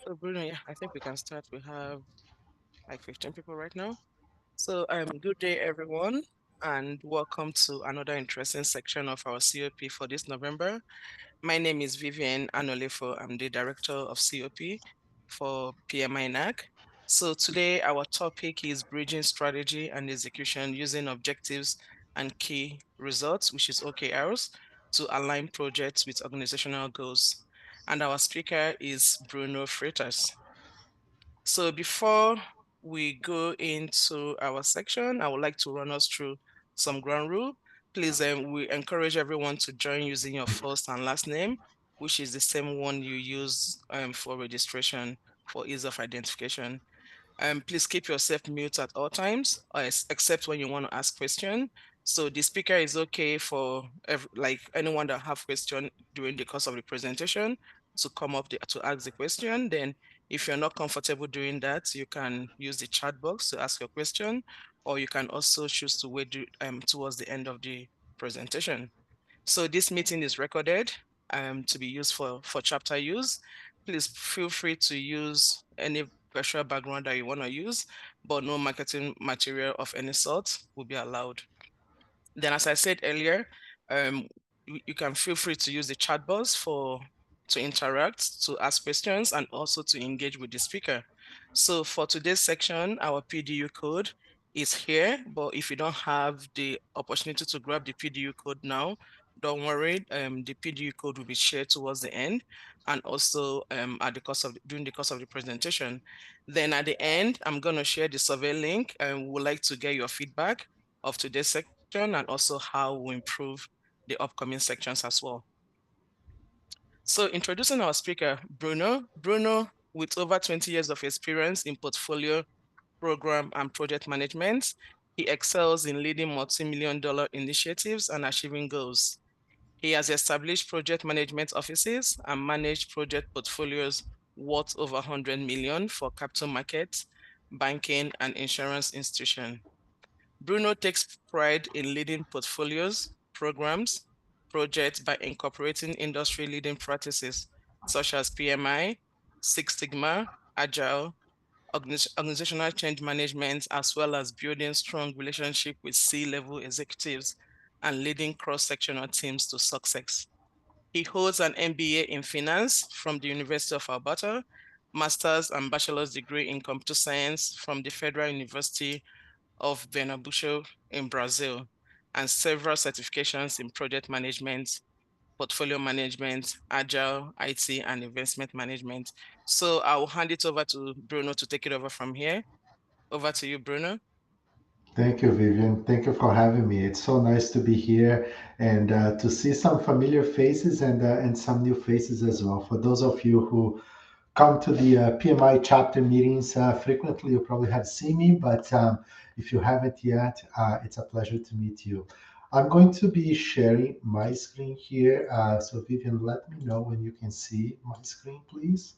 So Bruno, yeah, I think we can start. We have like 15 people right now. So good day everyone, and welcome to another interesting section of our COP for this November. My name is Vivian Anolefo. I'm the director of COP for PMI NAC. So today our topic is bridging strategy and execution using objectives and key results, which is OKRs, to align projects with organizational goals. And our speaker is Bruno Freitas. So before we go into our section, I would like to run us through some ground rule. Please, we encourage everyone to join using your first and last name, which is the same one you use for registration for ease of identification. Please keep yourself mute at all times, except when you want to ask question. So the speaker is okay for like anyone that have question during the course of the presentation to come up to ask the question. Then if you're not comfortable doing that, you can use the chat box to ask your question, or you can also choose to wait towards the end of the presentation. So this meeting is recorded to be used for chapter use. Please feel free to use any virtual background that you want to use, but no marketing material of any sort will be allowed. Then, as I said earlier, um, you can feel free to use the chat box to interact, to ask questions, and also to engage with the speaker. So for today's section, our PDU code is here, but if you don't have the opportunity to grab the PDU code now, don't worry. The PDU code will be shared towards the end, and also at the course of during the course of the presentation. Then at the end, I'm going to share the survey link, and we would like to get your feedback of today's section and also how we improve the upcoming sections as well. So introducing our speaker, Bruno. Bruno, with over 20 years of experience in portfolio, program, and project management, he excels in leading multi-million dollar initiatives and achieving goals. He has established project management offices and managed project portfolios worth over 100 million for capital markets, banking, and insurance institutions. Bruno takes pride in leading portfolios, programs, projects by incorporating industry-leading practices such as PMI, Six Sigma, Agile, organizational change management, as well as building strong relationship with C-level executives and leading cross-sectional teams to success. He holds an MBA in finance from the University of Alberta, master's and bachelor's degree in computer science from the Federal University of Pernambuco in Brazil, and several certifications in project management, portfolio management, agile, IT, and investment management. So I will hand it over to Bruno to take it over from here. Over to you, Bruno. Thank you, Vivian. Thank you for having me. It's so nice to be here and to see some familiar faces and some new faces as well. For those of you who come to the PMI chapter meetings frequently, you probably have seen me, but if you haven't yet, it's a pleasure to meet you. I'm going to be sharing my screen here. So Vivian, let me know when you can see my screen, please.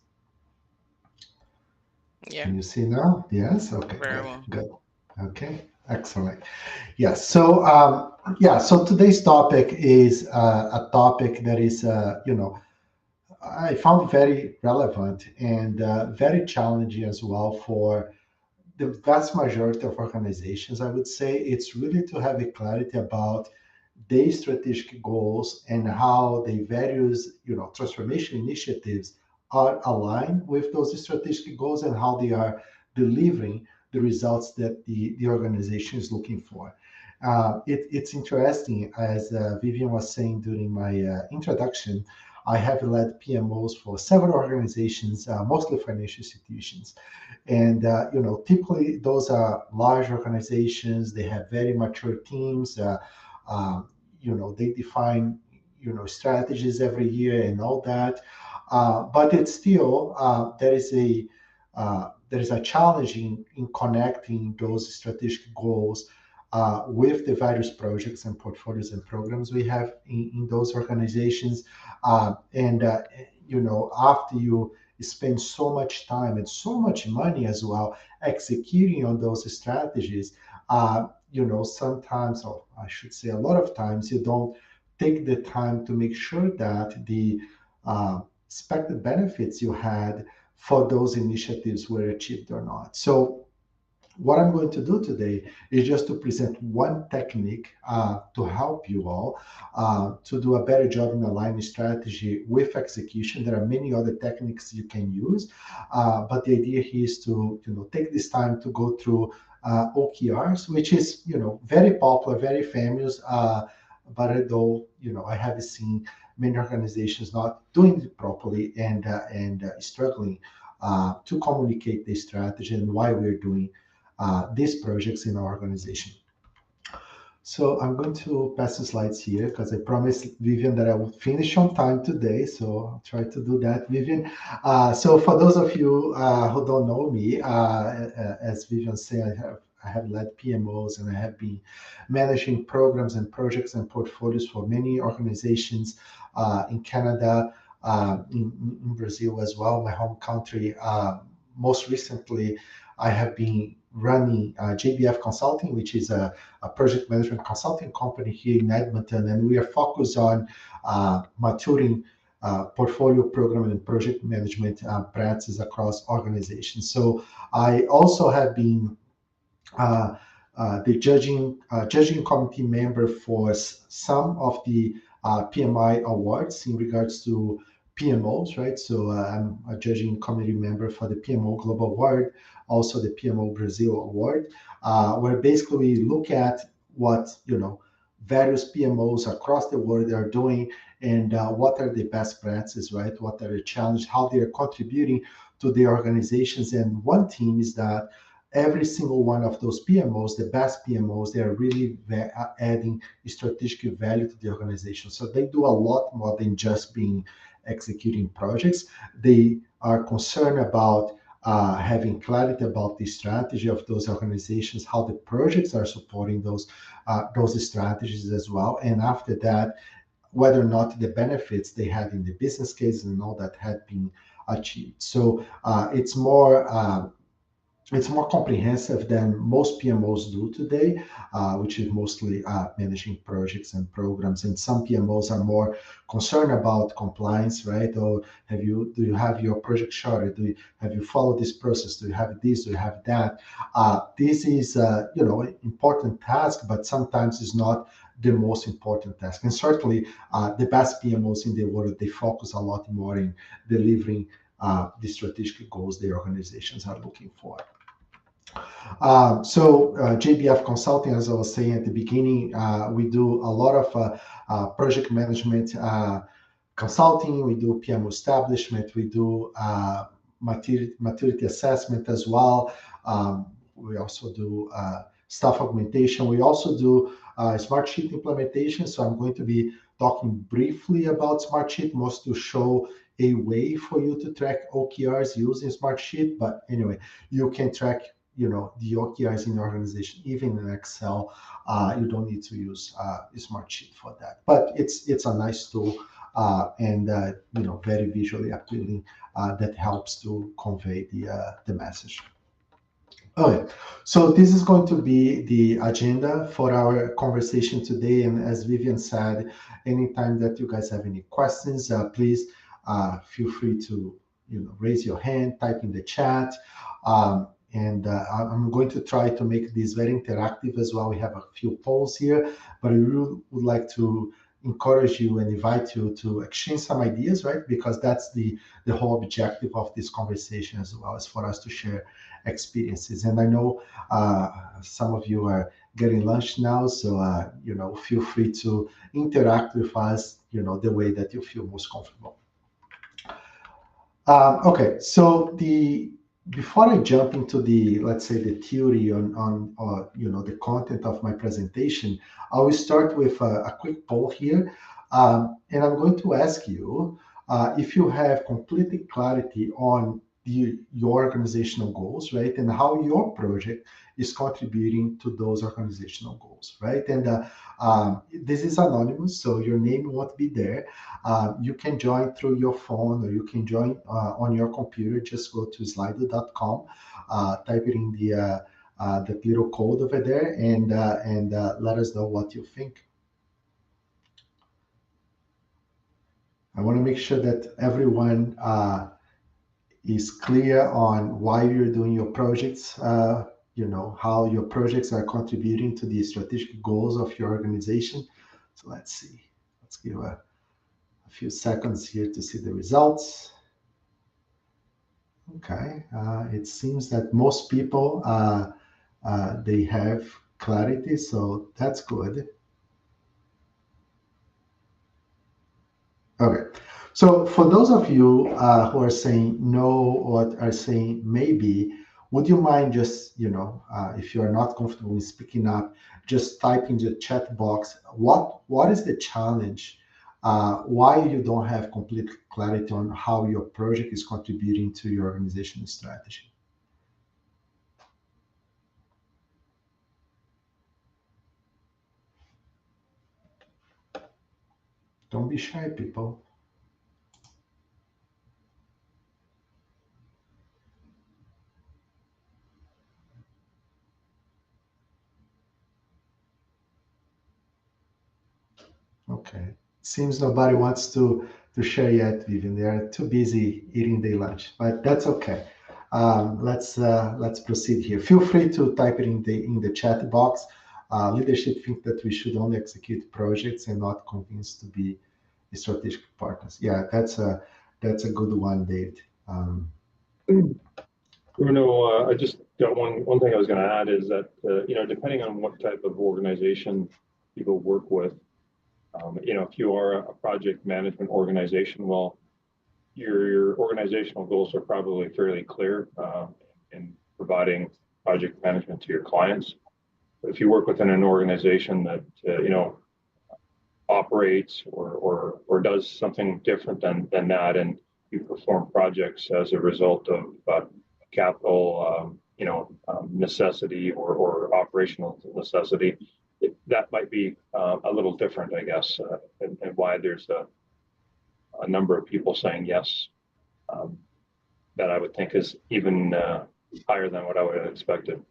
Yeah, Can you see now? Yes? Okay, very good, well. good. Okay, excellent. Yes. So, yeah. So today's topic is a topic that is, I found very relevant and very challenging as well for the vast majority of organizations. I would say it's really to have a clarity about their strategic goals and how the various, transformation initiatives are aligned with those strategic goals and how they are delivering the results that the organization is looking for. It's interesting, as Vivian was saying during my introduction, I have led PMOs for several organizations, mostly financial institutions. And, typically those are large organizations, they have very mature teams. Um, they define strategies every year and all that, but it's still there is a challenge in connecting those strategic goals with the various projects and portfolios and programs we have in those organizations. And after you spend so much time and so much money as well executing on those strategies, sometimes, or I should say a lot of times, you don't take the time to make sure that the expected benefits you had for those initiatives were achieved or not. So what I'm going to do today is just to present one technique to help you all to do a better job in aligning strategy with execution. There are many other techniques you can use, but the idea here is to take this time to go through OKRs, which is very popular, very famous, but though I have seen many organizations not doing it properly and struggling to communicate the strategy and why we're doing these projects in our organization. So I'm going to pass the slides here because I promised Vivian that I would finish on time today. So I'll try to do that, Vivian. So for those of you who don't know me, as Vivian said, I have led PMOs and I have been managing programs and projects and portfolios for many organizations in Canada, in Brazil as well, my home country. Most recently, I have been running JBF Consulting, which is a project management consulting company here in Edmonton, and we are focused on maturing portfolio program and project management practices across organizations. So I also have been uh, the judging committee member for some of the PMI awards in regards to PMOs, right? So I'm a judging committee member for the PMO Global Award, also the PMO Brazil Award, where basically we look at what various PMOs across the world are doing and what are the best practices, right? What are the challenges, how they are contributing to the organizations. And one theme is that every single one of those PMOs, the best PMOs, they are really adding strategic value to the organization. So they do a lot more than just being executing projects. They are concerned about having clarity about the strategy of those organizations, how the projects are supporting those strategies as well. And after that, whether or not the benefits they had in the business case and all that had been achieved. So it's more comprehensive than most PMOs do today, which is mostly managing projects and programs. And some PMOs are more concerned about compliance, right? Or do you have your project charted? Have you followed this process? Do you have this? Do you have that? This is, an important task, but sometimes it's not the most important task. And certainly, the best PMOs in the world, they focus a lot more in delivering the strategic goals the organizations are looking for. JBF Consulting, as I was saying at the beginning, we do a lot of project management consulting. We do PMO establishment. We do maturity assessment as well. We also do staff augmentation. We also do Smartsheet implementation. So I'm going to be talking briefly about Smartsheet, most to show a way for you to track OKRs using Smartsheet. But anyway, you can track the OKRs in your organization, even in Excel. You don't need to use Smartsheet for that. But it's a nice tool and very visually appealing that helps to convey the message. Okay, so this is going to be the agenda for our conversation today. And as Vivian said, anytime that you guys have any questions, please feel free to raise your hand, type in the chat. And I'm going to try to make this very interactive as well. We have a few polls here, but I really would like to encourage you and invite you to exchange some ideas, right? Because that's the whole objective of this conversation as well, as for us to share experiences. And I know some of you are getting lunch now, so feel free to interact with us, the way that you feel most comfortable. Okay, so before I jump into let's say the theory on the content of my presentation, I will start with a quick poll here, and I'm going to ask you if you have complete clarity on your organizational goals, right, and how your project is contributing to those organizational goals, right? And this is anonymous, so your name won't be there. You can join through your phone or you can join on your computer. Just go to slido.com, type it in the little code over there, and let us know what you think. I want to make sure that everyone is clear on why you're doing your projects, how your projects are contributing to the strategic goals of your organization. So let's see. Let's give a few seconds here to see the results. Okay, it seems that most people they have clarity, so that's good. Okay, so for those of you who are saying no or are saying maybe, would you mind just, if you are not comfortable in speaking up, just type in the chat box what is the challenge? Why you don't have complete clarity on how your project is contributing to your organizational strategy? Don't be shy, people. Okay. Seems nobody wants to share yet, Vivian. They are too busy eating their lunch, but that's okay. Let's proceed here. Feel free to type it in the chat box. Leadership think that we should only execute projects and not convinced to be strategic partners. Yeah, that's a good one, David. Bruno, I just got one thing I was going to add is that depending on what type of organization people work with, if you are a project management organization, well, your organizational goals are probably fairly clear in providing project management to your clients. But if you work within an organization that operates or does something different than that, and you perform projects as a result of capital, necessity or operational necessity, that might be a little different, I guess, and why there's a number of people saying yes, um, that I would think is even higher than what I would have expected.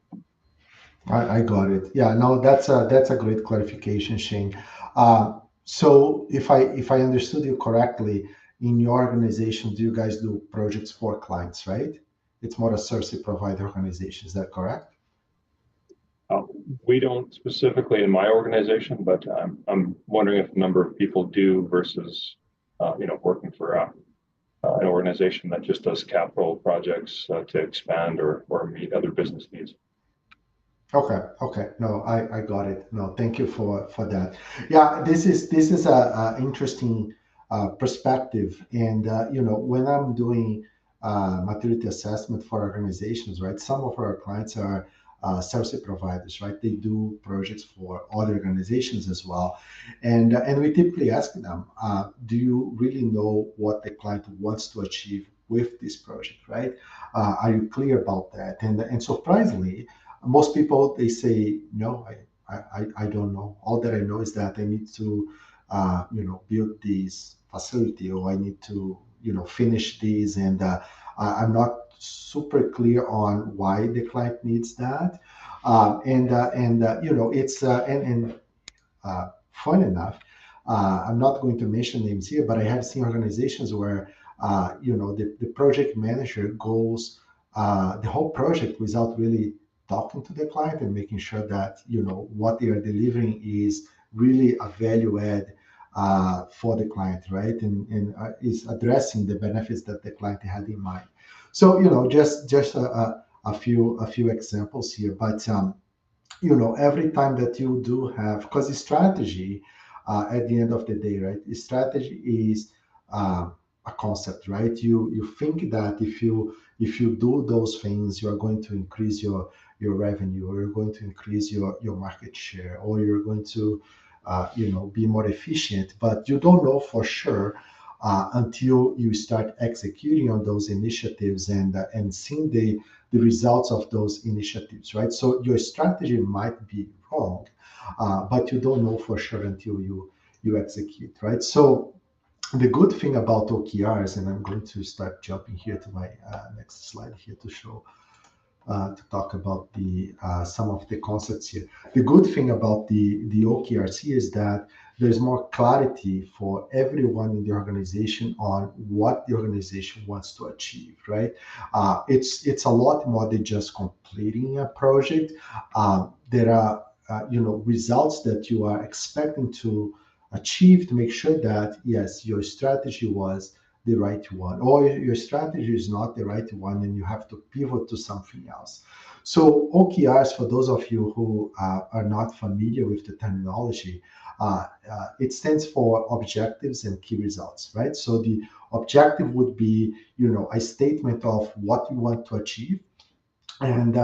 I got it. Yeah, no, that's a great clarification, Shane. So if I understood you correctly, in your organization, do you guys do projects for clients, right? It's more a service provider organization. Is that correct? Uh, we don't specifically in my organization, but I'm wondering if a number of people do versus, working for an organization that just does capital projects to expand or meet other business needs. Okay, okay. No, I got it. No, thank you for that. Yeah, this is a interesting perspective, and when I'm doing maturity assessment for organizations, right? Some of our clients are service providers, right? They do projects for other organizations as well, and we typically ask them, do you really know what the client wants to achieve with this project, right? Are you clear about that? And surprisingly, most people they say no, I don't know. All that I know is that I need to build this facility, or I need to finish this, and I'm not super clear on why the client needs that. It's fun enough. I'm not going to mention names here, but I have seen organizations where the project manager goes the whole project without really talking to the client and making sure that what they are delivering is really a value add for the client, right? And is addressing the benefits that the client had in mind. So just a few examples here, but every time that you do have, because the strategy at the end of the day, right, the strategy is a concept, right? You think that if you do those things, you are going to increase your revenue, or you're going to increase your market share, or you're going to be more efficient, but you don't know for sure until you start executing on those initiatives and seeing the results of those initiatives, right? So your strategy might be wrong, but you don't know for sure until you execute, right? So the good thing about OKRs, and I'm going to start jumping here to my next slide here to show to talk about the some of the concepts here. The good thing about the OKRs is that there's more clarity for everyone in the organization on what the organization wants to achieve. Right? It's a lot more than just completing a project. There are results that you are expecting to achieve to make sure that yes, your strategy was the right one, or your strategy is not the right one, and you have to pivot to something else. So OKRs, for those of you who are not familiar with the terminology, it stands for objectives and key results, right? So the objective would be, a statement of what you want to achieve, and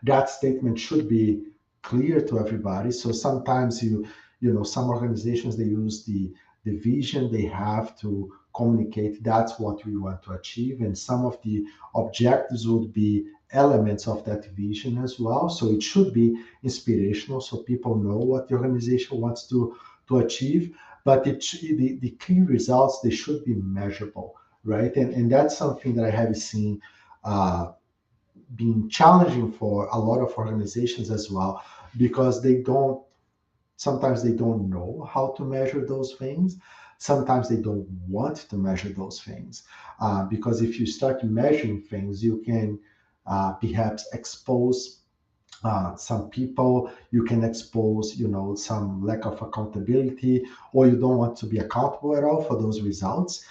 that statement should be clear to everybody. So sometimes some organizations, they use the vision they have to communicate that's what we want to achieve, and some of the objectives would be elements of that vision as well. So it should be inspirational, so people know what the organization wants to achieve. But the key results, they should be measurable, right? And that's something that I have seen being challenging for a lot of organizations as well, because sometimes they don't know how to measure those things. Sometimes they don't want to measure those things, because if you start measuring things, you can perhaps expose some people, you can expose some lack of accountability, or you don't want to be accountable at all for those results.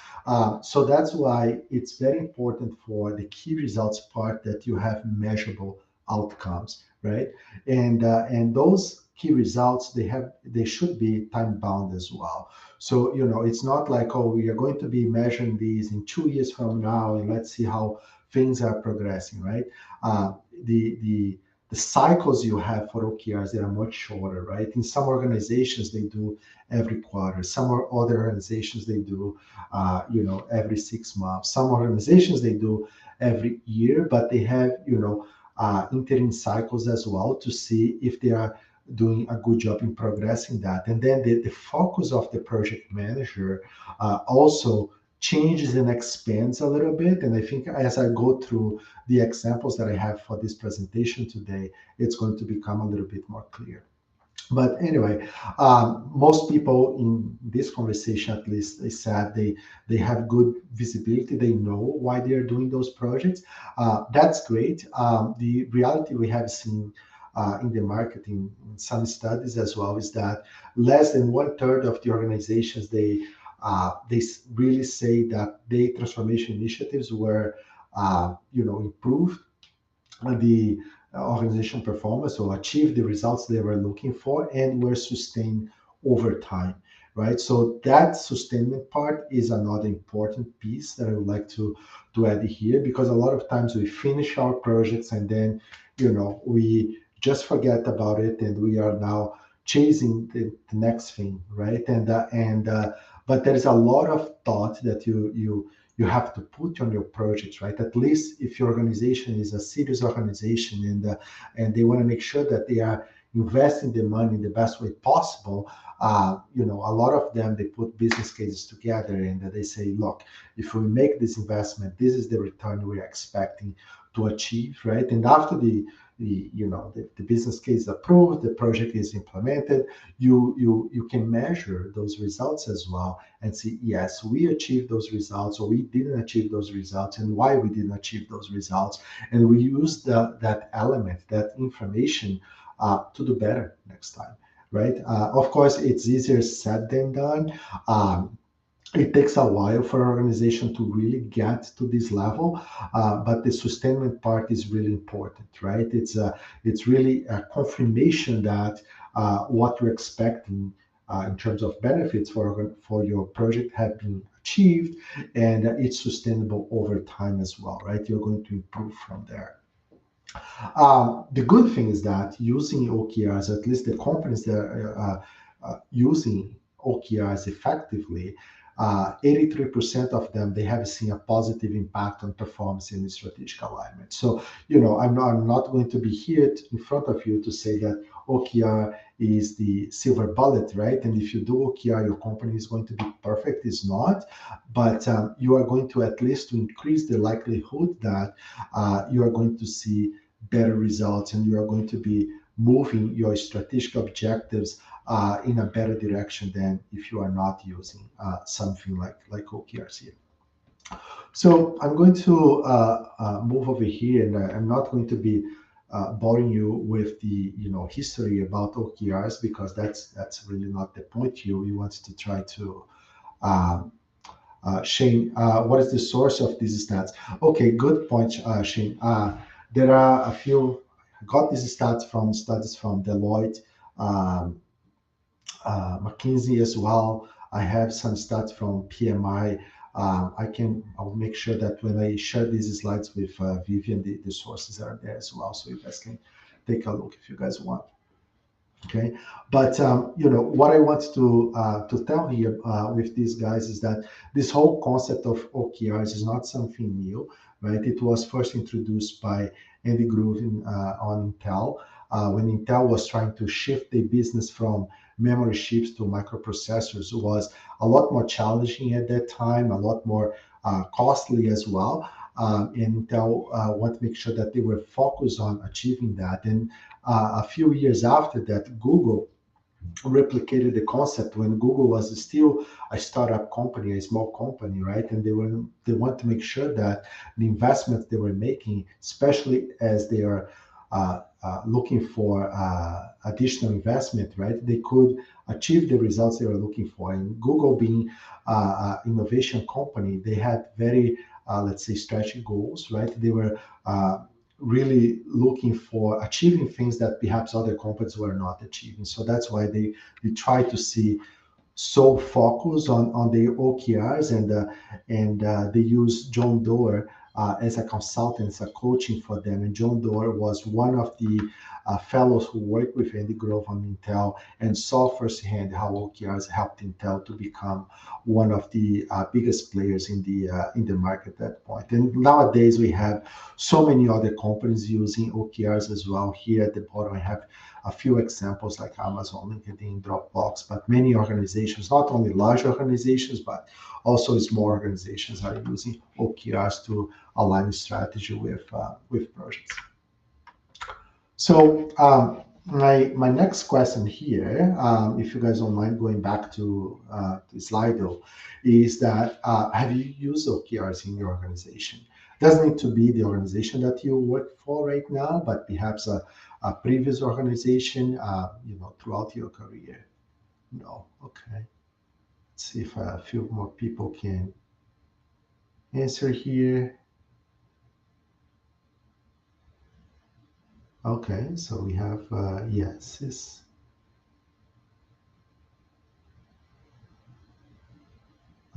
So that's why it's very important for the key results part that you have measurable outcomes, right? And those key results, they should be time bound as well. So it's not like, oh, we are going to be measuring these in 2 years from now, and let's see how things are progressing, right? The cycles you have for OKRs, they are much shorter, right? In some organizations, they do every quarter. Some other organizations, they do, every 6 months. Some organizations, they do every year, but they have, interim cycles as well to see if they are doing a good job in progressing that. And then the focus of the project manager also changes and expands a little bit. And I think as I go through the examples that I have for this presentation today, it's going to become a little bit more clear. But anyway, most people in this conversation, at least, they said they have good visibility. They know why they are doing those projects. That's great. The reality we have seen in the market in some studies as well is that less than 1/3 of the organizations, they really say that the transformation initiatives were improved the organization performance or achieve the results they were looking for and were sustained over time, right? So that sustainment part is another important piece that I would like to add here, because a lot of times we finish our projects and then we just forget about it, and we are now chasing the next thing, right? And but there is a lot of thought that you have to put on your projects, right? At least if your organization is a serious organization, and they want to make sure that they are investing the money in the best way possible. A lot of them, they put business cases together, and they say, look, if we make this investment, this is the return we are expecting to achieve, right? And after the business case is approved, the project is implemented, you can measure those results as well and see, yes, we achieved those results, or we didn't achieve those results, and why we didn't achieve those results. And we use that element, that information, to do better next time, right? Of course, it's easier said than done. It takes a while for an organization to really get to this level, but the sustainment part is really important, right? It's really a confirmation that what you're expecting in terms of benefits for your project have been achieved, and it's sustainable over time as well, right? You're going to improve from there. The good thing is that using OKRs, at least the companies that are using OKRs effectively, 83% of them, they have seen a positive impact on performance and strategic alignment. So, I'm not going to be here in front of you to say that OKR is the silver bullet, right? And if you do OKR, your company is going to be perfect. It's not, but you are going to at least to increase the likelihood that you are going to see better results, and you are going to be moving your strategic objectives in a better direction than if you are not using something like OKRs here. So I'm going to move over here, and I'm not going to be boring you with the history about OKRs, because that's really not the point here. We want to try to Shane, what is the source of these stats? Okay, good point, Shane. There are a few. I got these stats from studies from Deloitte, um, McKinsey as well. I have some stats from PMI. I'll make sure that when I share these slides with Vivian, the sources are there as well, so you guys can take a look if you guys want. Okay, but what I want to tell here with these guys is that this whole concept of OKRs is not something new, right? It was first introduced by Andy Grove on Intel when Intel was trying to shift the business from memory chips to microprocessors. It was a lot more challenging at that time, a lot more costly as well. And Intel wanted to make sure that they were focused on achieving that. And a few years after that, Google replicated the concept when Google was still a startup company, a small company, right? And they want to make sure that the investments they were making, especially as they are looking for additional investment, right? They could achieve the results they were looking for. And Google, being an innovation company, they had very let's say strategic goals, right? They were really looking for achieving things that perhaps other companies were not achieving. So that's why they try to see so focus on the OKRs, and they use John Doerr as a consultant, as a coaching for them. And John Doerr was one of the fellows who worked with Andy Grove on Intel and saw firsthand how OKRs helped Intel to become one of the biggest players in the market at that point. And nowadays we have so many other companies using OKRs as well. Here at the bottom, I have a few examples like Amazon, LinkedIn, Dropbox, but many organizations, not only large organizations, but also small organizations, are using OKRs to align strategy with projects. So my next question here, if you guys don't mind going back to Slido, is that have you used OKRs in your organization? Doesn't need to be the organization that you work for right now, but perhaps a previous organization, throughout your career. No, okay. Let's see if a few more people can answer here. Okay, so we have yeses.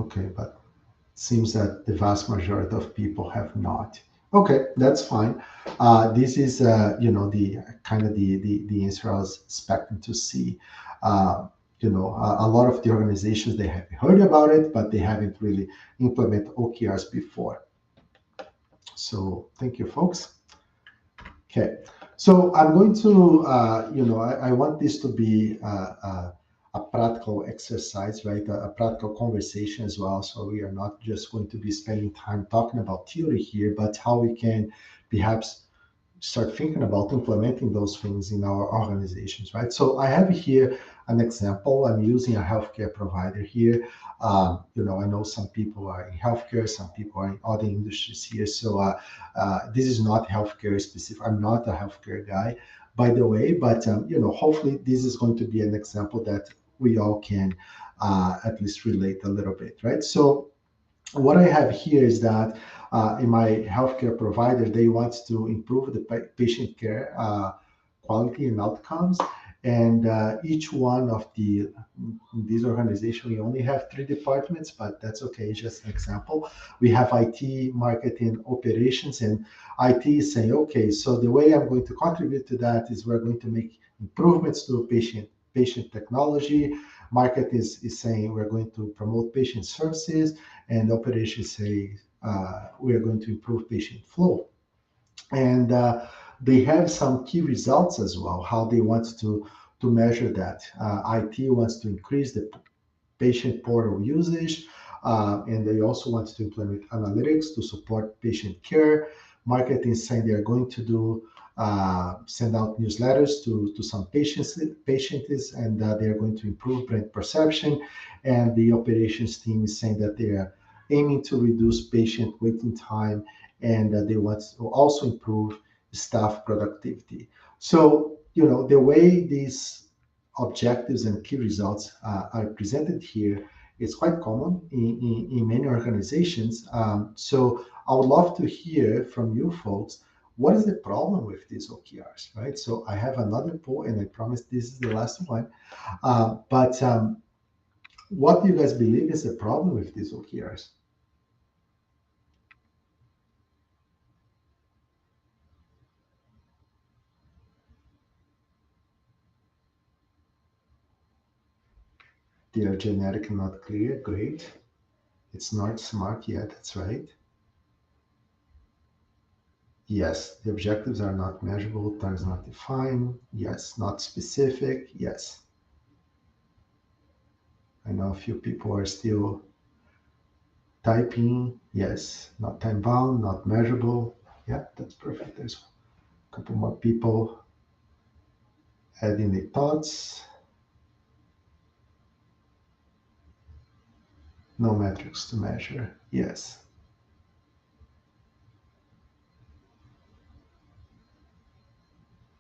Okay, but seems that the vast majority of people have not. Okay, that's fine. This is, the kind of the answer I was expecting to see. A lot of the organizations, they have heard about it, but they haven't really implemented OKRs before. So thank you, folks. Okay, so I'm going to, I want this to be a practical exercise, right? A practical conversation as well. So we are not just going to be spending time talking about theory here, but how we can perhaps start thinking about implementing those things in our organizations, right? So I have here an example. I'm using a healthcare provider here. I know some people are in healthcare, some people are in other industries here. So this is not healthcare specific. I'm not a healthcare guy, by the way, but hopefully this is going to be an example that we all can at least relate a little bit, right? So what I have here is that in my healthcare provider, they want to improve the patient care quality and outcomes. And each one of these organizations, we only have 3 departments, but that's okay, just an example. We have IT, marketing, operations, and IT is saying, okay, so the way I'm going to contribute to that is we're going to make improvements to patient technology. Market is saying we're going to promote patient services, and operations say we are going to improve patient flow. And they have some key results as well, how they want to measure that. IT wants to increase the patient portal usage, and they also want to implement analytics to support patient care. Marketing is saying they're going to do send out newsletters to some patients, and they are going to improve brand perception. And the operations team is saying that they are aiming to reduce patient waiting time, and they want to also improve staff productivity. So, the way these objectives and key results are presented here is quite common in many organizations. So I would love to hear from you folks, what is the problem with these OKRs, right? So I have another poll, and I promise this is the last one. But what do you guys believe is the problem with these OKRs? They are generic and not clear. Great. It's not smart yet. That's right. Yes, the objectives are not measurable, time is not defined. Yes, not specific. Yes. I know a few people are still typing. Yes, not time bound, not measurable. Yeah, that's perfect. There's a couple more people adding their thoughts. No metrics to measure. Yes.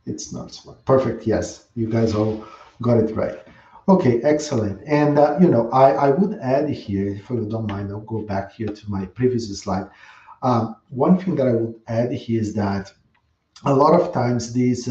It's not smart. Perfect. Yes, you guys all got it right. Okay, excellent. And I would add here, if you don't mind, I'll go back here to my previous slide. One thing that I would add here is that a lot of times these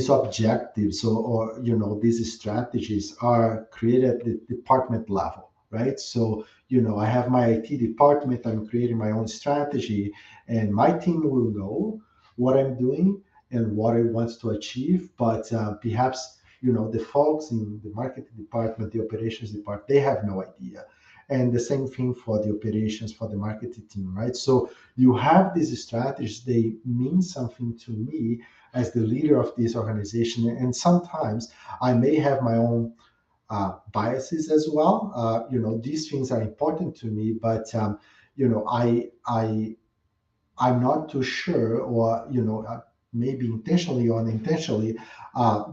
objectives or these strategies are created at the department level, right? So I have my IT department, I'm creating my own strategy, and my team will know what I'm doing and what I want to achieve, but perhaps the folks in the marketing department, the operations department, they have no idea. And the same thing for the operations, for the marketing team, right? So you have these strategies, they mean something to me as the leader of this organization. And sometimes I may have my own biases as well. These things are important to me, but I'm not too sure, or maybe intentionally or unintentionally,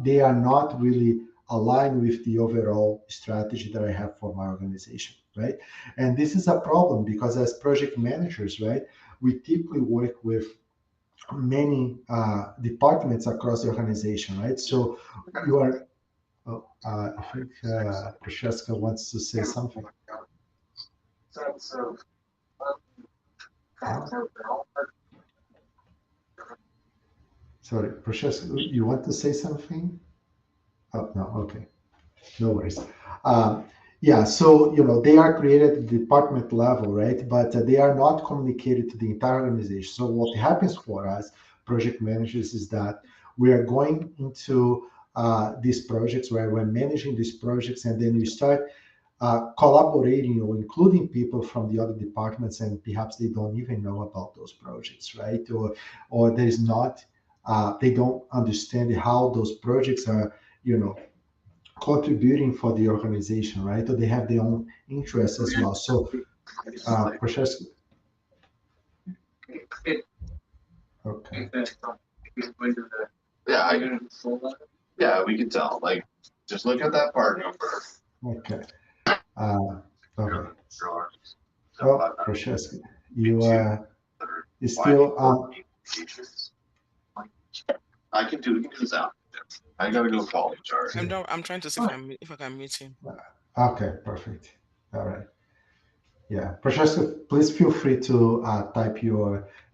they are not really aligned with the overall strategy that I have for my organization, right? And this is a problem because as project managers, right, we typically work with many departments across the organization, right? So you are, I think Francesca wants to say something. Sorry, Francesca, you want to say something? Oh, no, okay. No worries. Um, yeah, so they are created at the department level, right? But they are not communicated to the entire organization. So what happens for us, project managers, is that we are going into these projects where we're managing these projects, and then we start collaborating or including people from the other departments, and perhaps they don't even know about those projects, right? Or there is not, they don't understand how those projects are, contributing for the organization, right? Or they have their own interests as well. So, Francesca, okay, Yeah, I can. Yeah, we can tell. Like, just look at that part number. okay, okay. Oh, Francesca, you still I can do this out. I gotta go call HR. I'm trying to see if I can mute him. okay, perfect. All right. Yeah, Francesca, please feel free to type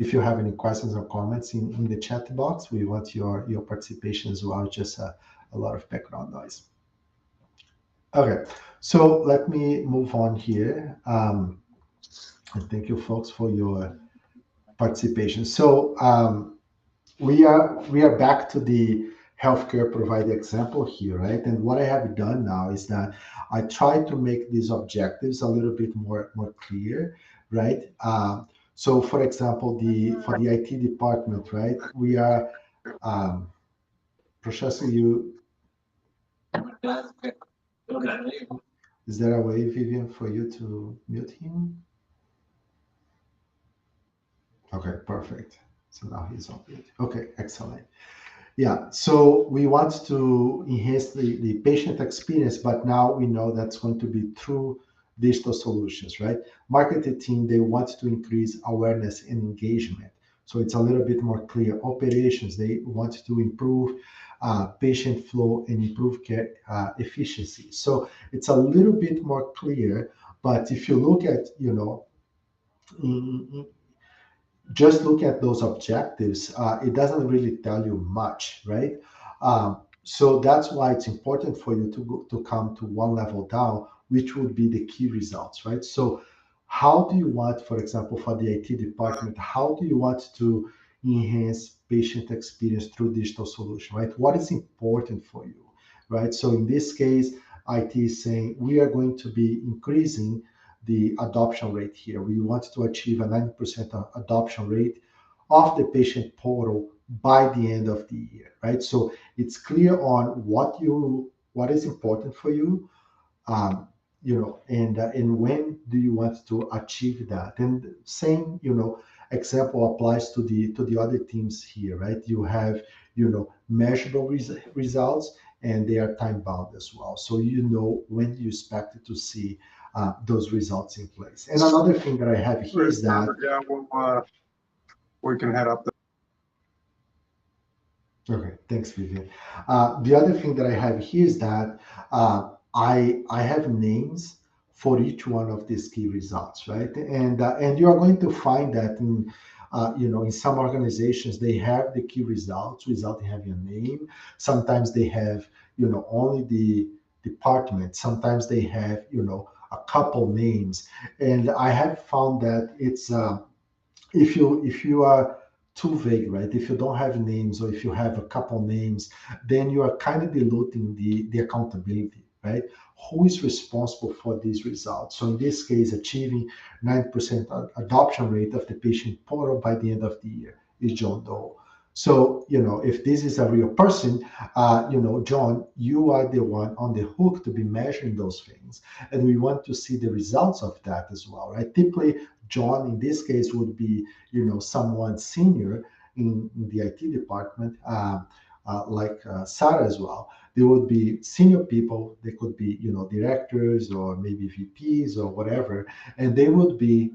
if you have any questions or comments in the chat box. We want your participation as well, just a lot of background noise. Okay, so let me move on here. And thank you folks for your participation. So we are back to the healthcare provider example here, right? And what I have done now is that I try to make these objectives a little bit more clear, right? So, for example, for the IT department, right? We are processing you. Is there a way, Vivian, for you to mute him? Okay, perfect. So now he's on mute. Okay, excellent. Yeah, so we want to enhance the patient experience, but now we know that's going to be through digital solutions, right? Marketing team, they want to increase awareness and engagement. So it's a little bit more clear. Operations, they want to improve patient flow and improve care efficiency. So it's a little bit more clear, but if you look at, in, just look at those objectives, it doesn't really tell you much, right? So that's why it's important for you to come to one level down, which would be the key results, right? So how do you want, for example, for the IT department, how do you want to enhance patient experience through digital solution, right? What is important for you, right? So in this case, IT is saying we are going to be increasing the adoption rate here. We want to achieve a 90% adoption rate of the patient portal by the end of the year, right? So it's clear on what is important for you, um, and when do you want to achieve that? And same, example applies to the other teams here, right? You have, measurable results, and they are time bound as well. So when you expect to see those results in place. And another thing that I have here is that. Yeah, we can head up. Okay, thanks, Vivian. The other thing that I have here is that I have names for each one of these key results, right? And you are going to find that in some organizations they have the key results without having a name. Sometimes they have only the department. Sometimes they have a couple names, and I have found that it's if you are too vague, right? If you don't have names or if you have a couple names, then you are kind of diluting the accountability, right? Who is responsible for these results? So in this case, achieving 9% adoption rate of the patient portal by the end of the year is John Doe. So, if this is a real person, John, you are the one on the hook to be measuring those things. And we want to see the results of that as well, right? Typically, John, in this case, would be, someone senior in the IT department, like Sarah as well. There would be senior people. They could be, directors or maybe VPs or whatever, and they would be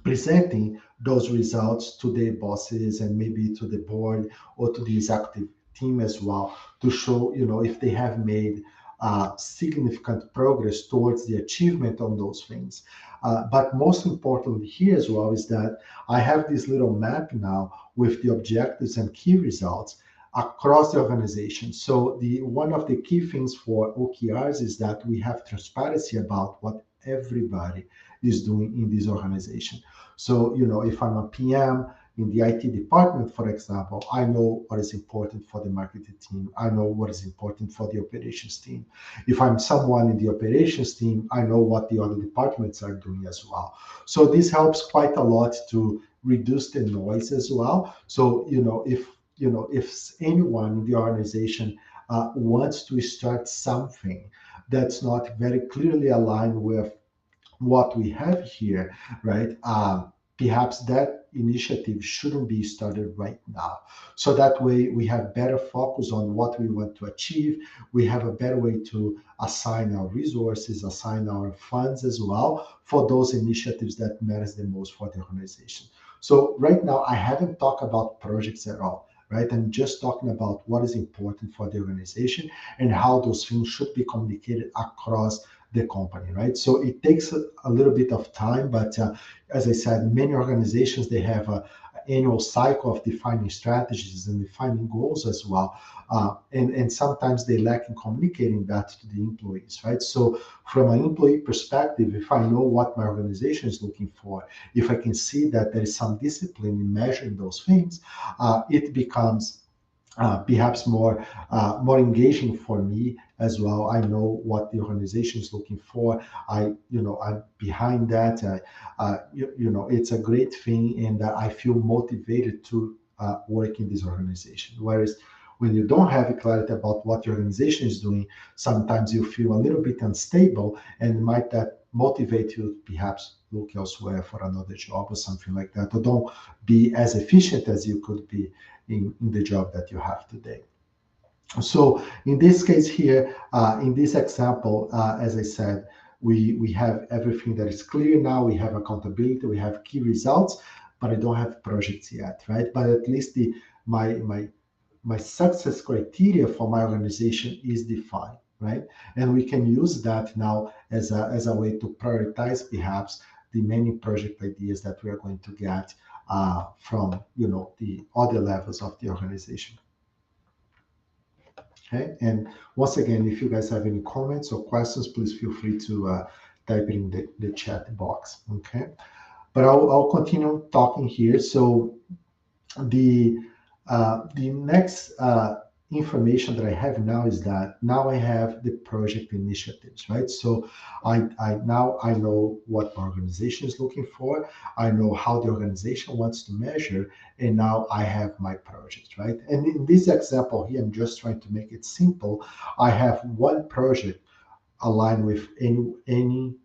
presenting those results to their bosses and maybe to the board or to the executive team as well to show, if they have made significant progress towards the achievement on those things. But most importantly here as well is that I have this little map now with the objectives and key results across the organization. So the one of the key things for OKRs is that we have transparency about what everybody is doing in this organization. So, if I'm a PM in the IT department, for example, I know what is important for the marketing team. I know what is important for the operations team. If I'm someone in the operations team, I know what the other departments are doing as well. So this helps quite a lot to reduce the noise as well. So, if anyone in the organization wants to start something that's not very clearly aligned with what we have here, right? Perhaps that initiative shouldn't be started right now. So that way we have better focus on what we want to achieve. We have a better way to assign our resources, assign our funds as well for those initiatives that matters the most for the organization. So right now I haven't talked about projects at all, right? I'm just talking about what is important for the organization and how those things should be communicated across the company, right? So it takes a little bit of time, but as I said, many organizations, they have a annual cycle of defining strategies and defining goals as well. And sometimes they lack in communicating that to the employees, right? So from an employee perspective, if I know what my organization is looking for, if I can see that there is some discipline in measuring those things, it becomes perhaps more engaging for me as well. I know what the organization is looking for. I'm behind that. It's a great thing, and I feel motivated to work in this organization. Whereas when you don't have clarity about what your organization is doing, sometimes you feel a little bit unstable, and motivate you to perhaps look elsewhere for another job or something like that, or don't be as efficient as you could be in the job that you have today. So in this case here, in this example, as I said, we have everything that is clear now. We have accountability, we have key results, but I don't have projects yet, right? But at least my success criteria for my organization is defined, right? And we can use that now as a way to prioritize perhaps the many project ideas that we are going to get from the other levels of the organization. Okay, and once again, if you guys have any comments or questions, please feel free to type it in the chat box. Okay, but I'll continue talking here. So the next information that I have now is that now I have the project initiatives, right? So I now I know what my organization is looking for. I know how the organization wants to measure, and now I have my project, right? And in this example here, I'm just trying to make it simple. I have one project aligned with any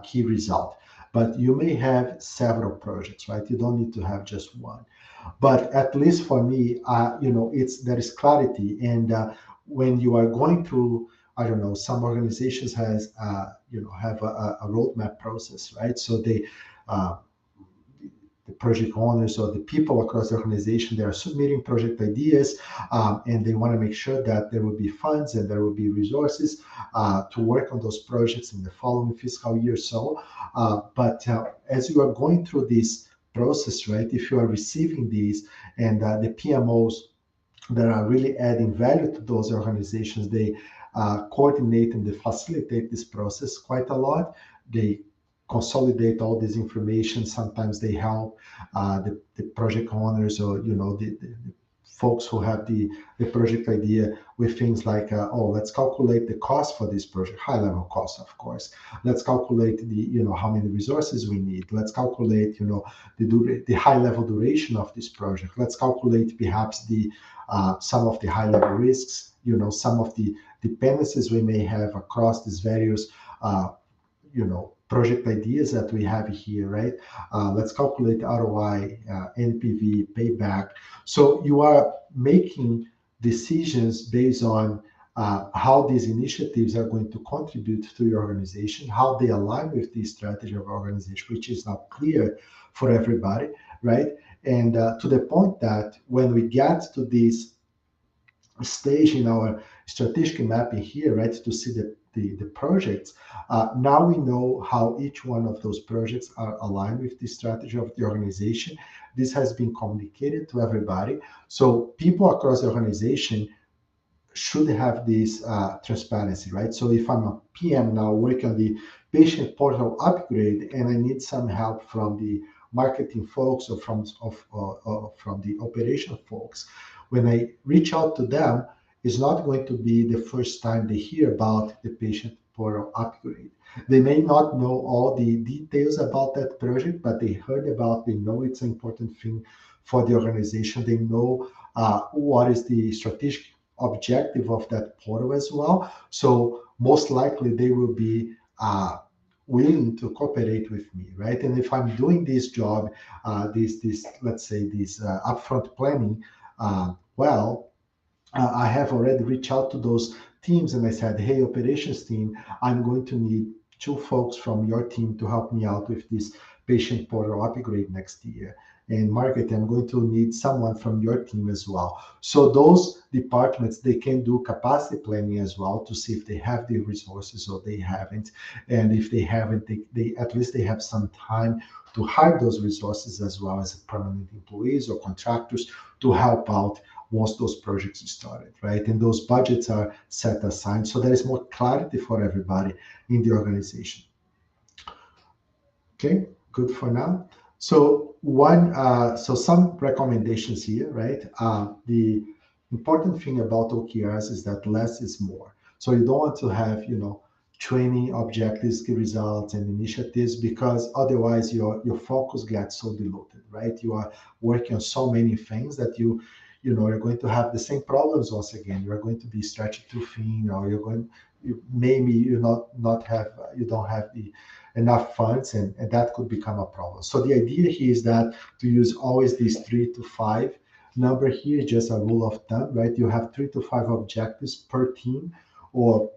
key result, but you may have several projects, right? You don't need to have just one. But at least for me, it's there is clarity, and when you are going through, I don't know, some organizations have a roadmap process, right? So uh, the project owners or the people across the organization, they are submitting project ideas, and they want to make sure that there will be funds and there will be resources to work on those projects in the following fiscal year. So, but as you are going through this process, right, if you are receiving these and the PMOs that are really adding value to those organizations, they coordinate and they facilitate this process quite a lot. They consolidate all this information. Sometimes they help the project owners or the folks who have the project idea with things like let's calculate the cost for this project, high level cost, of course. Let's calculate how many resources we need. Let's calculate the high level duration of this project. Let's calculate perhaps the some of the high level risks, some of the dependencies we may have across these various project ideas that we have here, right? Let's calculate ROI, NPV, payback. So you are making decisions based on how these initiatives are going to contribute to your organization, how they align with the strategy of organization, which is now clear for everybody, right? And to the point that when we get to this stage in our strategic mapping here, right, to see the projects, now we know how each one of those projects are aligned with the strategy of the organization. This has been communicated to everybody. So people across the organization should have this transparency, right? So if I'm a PM now working on the patient portal upgrade and I need some help from the marketing folks or from the operation folks, when I reach out to them, it's not going to be the first time they hear about the patient portal upgrade. They may not know all the details about that project, but they know it's an important thing for the organization. They know what is the strategic objective of that portal as well. So most likely they will be willing to cooperate with me, right? And if I'm doing this job, this let's say this upfront planning, I have already reached out to those teams and I said, hey, operations team, I'm going to need two folks from your team to help me out with this patient portal upgrade next year. And market, I'm going to need someone from your team as well. So those departments, they can do capacity planning as well to see if they have the resources or they haven't. And if they haven't, they at least they have some time to hire those resources as well as permanent employees or contractors to help out once those projects started, right? And those budgets are set aside. So there is more clarity for everybody in the organization. Okay, good for now. So some recommendations here, right? The important thing about OKRs is that less is more. So you don't want to have, training objectives, key results, and initiatives, because otherwise your focus gets so diluted, right? You are working on so many things that you're going to have the same problems once again. You are going to be stretched too thin, or you don't have the enough funds, and that could become a problem. So the idea here is that to use always these 3 to 5 number here, just a rule of thumb, right? You have 3 to 5 objectives per team, or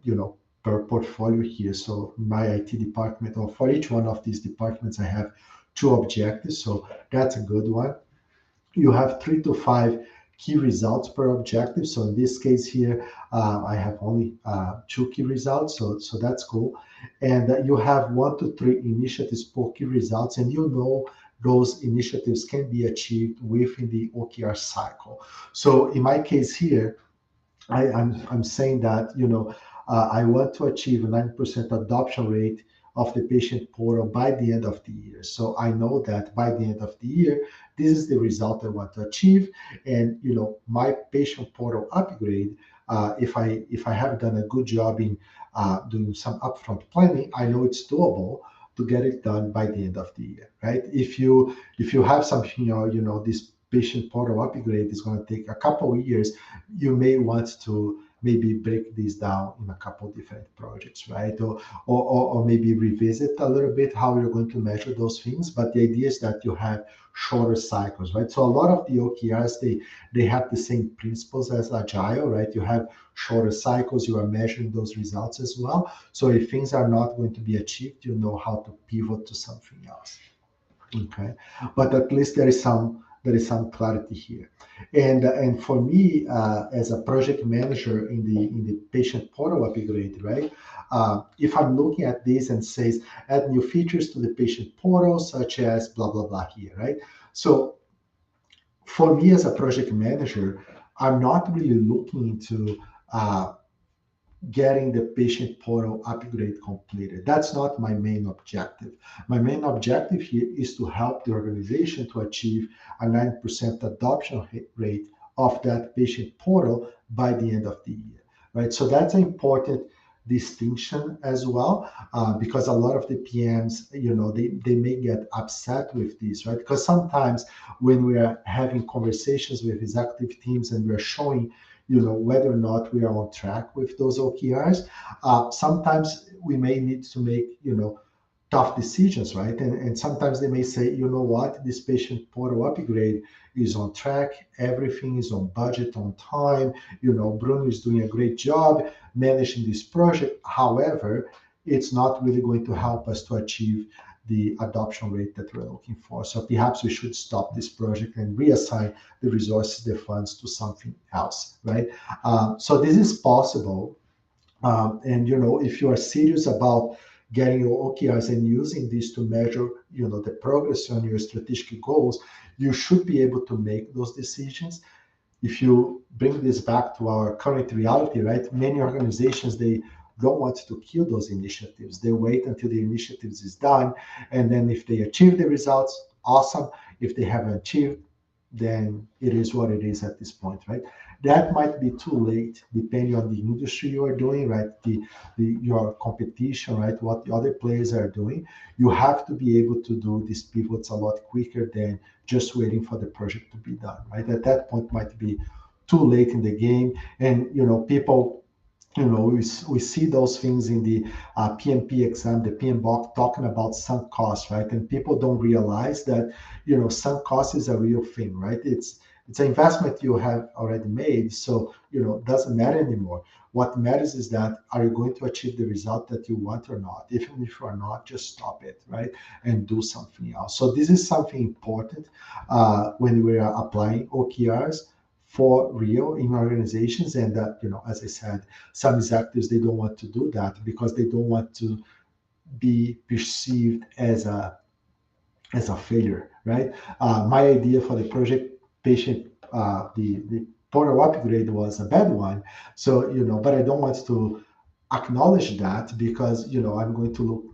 per portfolio here. So my IT department, or for each one of these departments, I have 2 objectives. So that's a good one. You have 3 to 5 key results per objective. So in this case here, I have only 2 key results. So that's cool. And you have 1 to 3 initiatives per key results, and those initiatives can be achieved within the OKR cycle. So in my case here, I'm saying that I want to achieve a 90% adoption rate of the patient portal by the end of the year. So I know that by the end of the year, this is the result I want to achieve. And my patient portal upgrade, if I have done a good job in doing some upfront planning, I know it's doable to get it done by the end of the year, right? If you have something, this patient portal upgrade is going to take a couple of years, you may want to maybe break these down in a couple of different projects, right? Or maybe revisit a little bit how you're going to measure those things. But the idea is that you have shorter cycles, right? So a lot of the OKRs, they have the same principles as Agile, right? You have shorter cycles, you are measuring those results as well. So if things are not going to be achieved, you know how to pivot to something else. Okay, but at least there is some clarity here, and for me as a project manager in the patient portal upgrade, right? If I'm looking at this and says add new features to the patient portal, such as blah blah blah here, right? So for me as a project manager, I'm not really looking into getting the patient portal upgrade completed. That's not my main objective. My main objective here is to help the organization to achieve a 9% adoption rate of that patient portal by the end of the year, right? So that's an important distinction as well, because a lot of the PMs, they may get upset with this, right? Because sometimes when we are having conversations with executive teams and we're showing whether or not we are on track with those OKRs. Sometimes we may need to make, tough decisions, right? And sometimes they may say, you know what, this patient portal upgrade is on track, everything is on budget, on time, Bruno is doing a great job managing this project. However, it's not really going to help us to achieve the adoption rate that we're looking for. So perhaps we should stop this project and reassign the resources, the funds to something else, right? So this is possible. And if you are serious about getting your OKRs and using this to measure, the progress on your strategic goals, you should be able to make those decisions. If you bring this back to our current reality, right? Many organizations, they don't want to kill those initiatives. They wait until the initiatives is done, and then if they achieve the results, awesome. If they haven't achieved, then it is what it is at this point, right? That might be too late, depending on the industry you are doing, right? Your competition, right? What the other players are doing. You have to be able to do these pivots a lot quicker than just waiting for the project to be done, right? At that point might be too late in the game, and people, we see those things in the PMP exam, the PMBOK, talking about sunk costs, right? And people don't realize that, sunk cost is a real thing, right? It's an investment you have already made, so, it doesn't matter anymore. What matters is that, are you going to achieve the result that you want or not? Even if you are not, just stop it, right? And do something else. So this is something important when we are applying OKRs for real in organizations. And that, as I said, some executives, they don't want to do that because they don't want to be perceived as a failure, right? My idea for the project patient, the portal upgrade was a bad one. So, but I don't want to acknowledge that because, I'm going to look,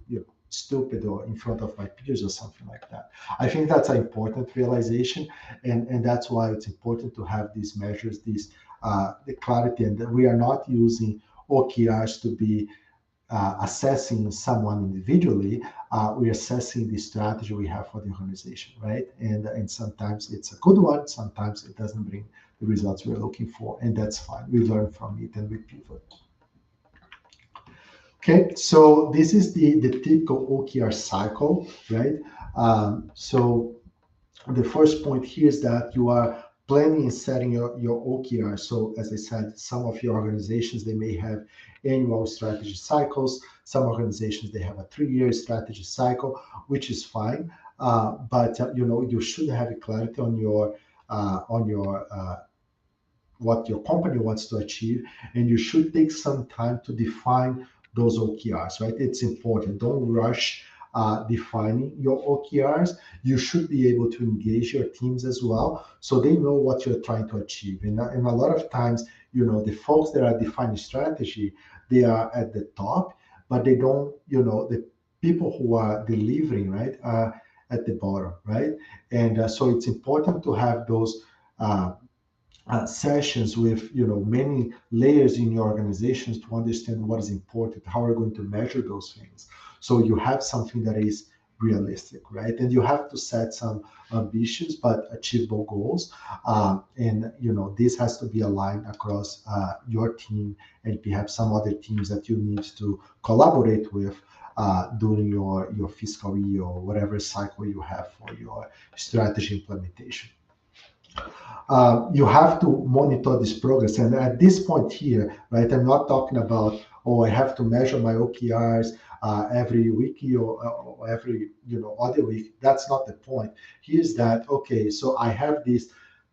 stupid or in front of my peers or something like that. I think that's an important realization. And that's why it's important to have these measures, the clarity, and that we are not using OKRs to be assessing someone individually. We're assessing the strategy we have for the organization, right? And sometimes it's a good one, sometimes it doesn't bring the results we're looking for, and that's fine. We learn from it and we pivot. Okay, so this is the typical OKR cycle, right? So the first point here is that you are planning and setting your OKR. So as I said, some of your organizations, they may have annual strategy cycles. Some organizations, they have a 3-year strategy cycle, which is fine. But you should have clarity on your what your company wants to achieve, and you should take some time to define those OKRs, right? It's important. Don't rush defining your OKRs. You should be able to engage your teams as well, so they know what you're trying to achieve. And a lot of times, the folks that are defining strategy, they are at the top, but they don't, the people who are delivering, right, are at the bottom, right? And so it's important to have those sessions with many layers in your organizations to understand what is important, how we're going to measure those things, so you have something that is realistic, right? And you have to set some ambitious but achievable goals, and this has to be aligned across your team and perhaps some other teams that you need to collaborate with during your fiscal year or whatever cycle you have for your strategy implementation. You have to monitor this progress. And at this point here, right, I'm not talking about, oh, I have to measure my OKRs every week or every other week. That's not the point. Here's that, okay, so I have this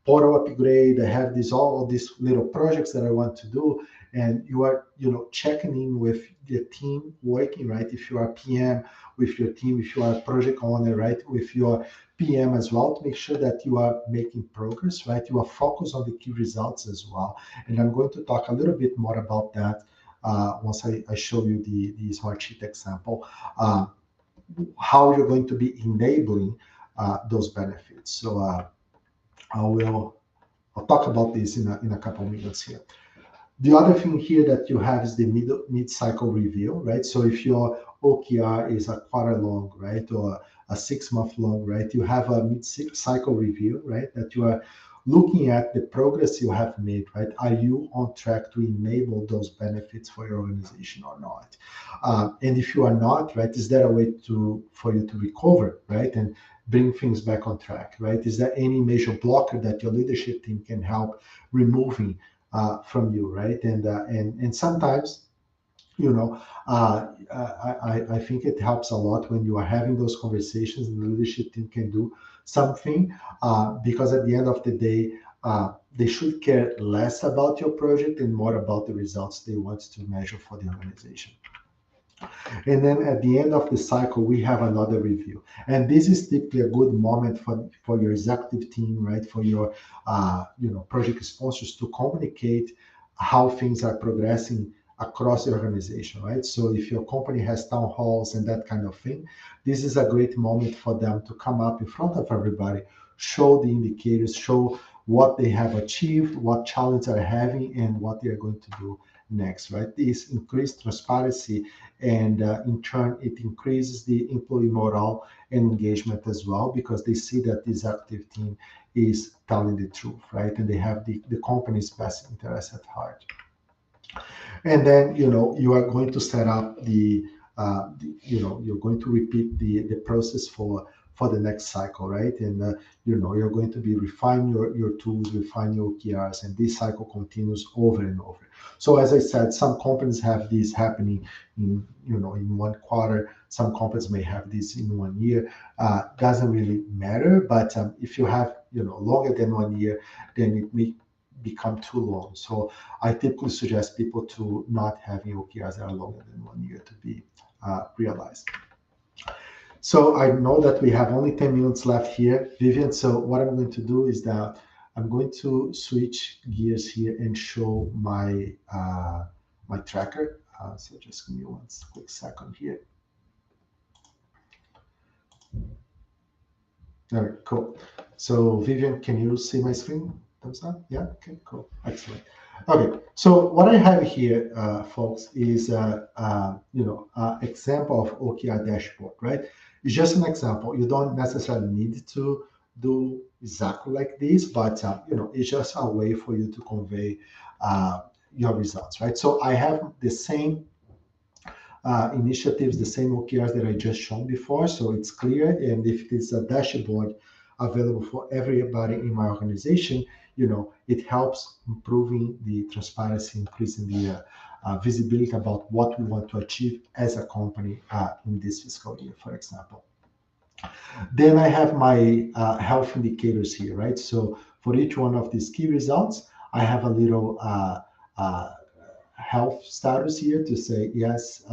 portal upgrade, I have all these little projects that I want to do, and you are checking in with the team working, right? If you are PM with your team, if you are a project owner, right, with your PM as well, to make sure that you are making progress, right? You are focused on the key results as well. And I'm going to talk a little bit more about that once I show you the Smartsheet example, how you're going to be enabling those benefits. So I'll talk about this in a couple of minutes here. The other thing here that you have is the mid-cycle review, right? So if your OKR is a quarter long, right, or a 6-month long, right, you have a mid-cycle review, right, that you are looking at the progress you have made, right? Are you on track to enable those benefits for your organization or not? And if you are not, right, is there a way for you to recover, right, and bring things back on track, right? Is there any major blocker that your leadership team can help removing from you, right? And sometimes, I think it helps a lot when you are having those conversations and the leadership team can do something, because at the end of the day, they should care less about your project and more about the results they want to measure for the organization. And then at the end of the cycle, we have another review. And this is typically a good moment for your executive team, right? For your, project sponsors to communicate how things are progressing across the organization, right? So if your company has town halls and that kind of thing, this is a great moment for them to come up in front of everybody, show the indicators, show what they have achieved, what challenges they're having, and what they're going to do next, right? This increased transparency, and in turn, it increases the employee morale and engagement as well, because they see that this active team is telling the truth, right? And they have the company's best interest at heart. And then, you are going to set up you're going to repeat the process for the next cycle, right? And you're going to be refining your tools, refine your OKRs, and this cycle continues over and over. So as I said, some companies have this happening in one quarter. Some companies may have this in 1 year. Doesn't really matter, but if you have longer than 1 year, then it may become too long. So I typically suggest people to not having OKRs that are longer than 1 year to be realized. So I know that we have only 10 minutes left here, Vivian. So what I'm going to do is that I'm going to switch gears here and show my my tracker. So just give me one quick second here. All right, cool. So Vivian, can you see my screen? Thumbs up? Yeah, okay, cool, excellent. Okay, so what I have here, folks, is example of OKR dashboard, right? It's just an example. You don't necessarily need to do exactly like this, but it's just a way for you to convey your results, right? So I have the same initiatives, the same OKRs that I just shown before. So it's clear. And if it's a dashboard available for everybody in my organization, it helps improving the transparency, increasing the visibility about what we want to achieve as a company in this fiscal year, for example. Then I have my health indicators here, right? So for each one of these key results, I have a little uh, health status here to say, yes,